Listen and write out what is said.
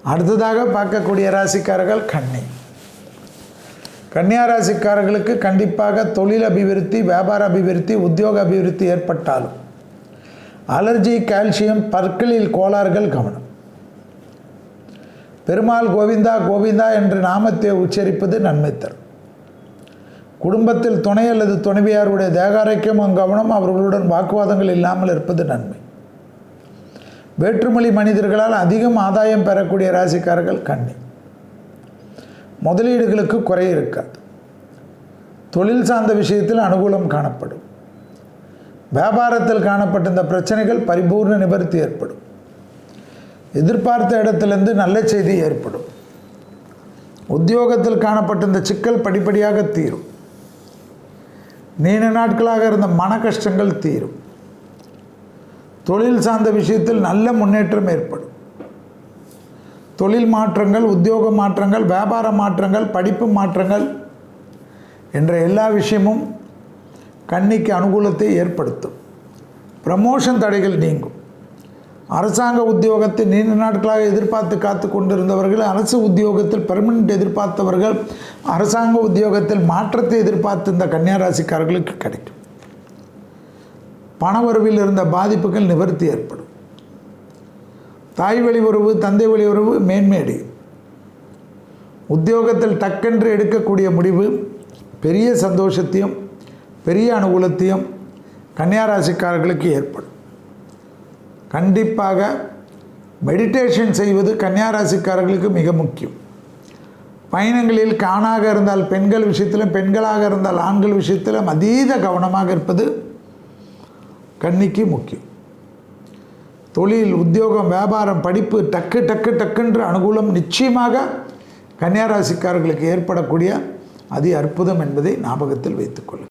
அடுத்ததாக பார்க்கக்கூடிய ராசிக்காரர்கள் கன்னி. கன்னியா ராசிக்காரர்களுக்கு கண்டிப்பாக தொழில் அபிவிருத்தி, வியாபார அபிவிருத்தி, உத்தியோக அபிவிருத்தி ஏற்பட்டாலும் அலர்ஜி, கால்சியம், பற்களில் கோளாறுகள் கவனம். பெருமாள் கோவிந்தா கோவிந்தா என்று நாமத்தை உச்சரிப்பது நன்மை தரும். குடும்பத்தில் துணை அல்லது துணைவியாருடைய தேகாரோக்கியம் கவனம். அவர்களுடன் வாக்குவாதங்கள் இல்லாமல் இருப்பது நன்மை. வேற்றுமொழி மனிதர்களால் அதிகம் ஆதாயம் பெறக்கூடிய ராசிக்காரர்கள் கன்னி. முதலீடுகளுக்கு குறை இருக்காது. தொழில் சார்ந்த விஷயத்தில் அனுகூலம் காணப்படும். வியாபாரத்தில் காணப்பட்ட இந்த பிரச்சனைகள் பரிபூர்ண நிவர்த்தி ஏற்படும். எதிர்பார்த்த இடத்திலிருந்து நல்ல செய்தி ஏற்படும். உத்தியோகத்தில் காணப்பட்ட இந்த சிக்கல் படிப்படியாக தீரும். நீண்ட நாட்களாக இருந்த மன கஷ்டங்கள் தீரும். தொழில் சார்ந்த விஷயத்தில் நல்ல முன்னேற்றம் ஏற்படும். தொழில் மாற்றங்கள், உத்தியோக மாற்றங்கள், வியாபார மாற்றங்கள், படிப்பு மாற்றங்கள் என்ற எல்லா விஷயமும் கன்னிக்கு அனுகூலத்தை ஏற்படுத்தும். ப்ரமோஷன் தடைகள் நீங்கும். அரசாங்க உத்தியோகத்தை நீண்ட நாட்களாக எதிர்பார்த்து காத்து கொண்டிருந்தவர்கள், அரசு உத்தியோகத்தில் பெர்மனன்ட் எதிர்பார்த்தவர்கள், அரசாங்க உத்தியோகத்தில் மாற்றத்தை எதிர்பார்த்து இந்த கன்னியா ராசிக்காரர்களுக்கு கிடைக்கும். பணவரவில் இருந்த பாதிப்புகள் நிவர்த்தி ஏற்படும். தாய் வழி உறவு, தந்தை வழி உறவு மேன்மேடையும். உத்தியோகத்தில் டக்கென்று எடுக்கக்கூடிய முடிவு பெரிய சந்தோஷத்தையும் பெரிய அனுகூலத்தையும் கன்னியா ராசிக்காரர்களுக்கு ஏற்படும். கண்டிப்பாக மெடிடேஷன் செய்வது கன்னியா ராசிக்காரர்களுக்கு மிக முக்கியம். பயணங்களில் ஆணாக இருந்தால் பெண்கள் விஷயத்திலும், பெண்களாக இருந்தால் ஆண்கள் விஷயத்திலும் அதீத கவனமாக இருப்பது கன்னிக்கு முக்கியம். தொழில், உத்தியோகம், வியாபாரம், படிப்பு டக்குன்ற அனுகூலம் நிச்சயமாக கன்னியா ராசிக்காரர்களுக்கு ஏற்படக்கூடிய அதி அற்புதம் என்பதை ஞாபகத்தில் வைத்துக்கொள்ளுங்கள்.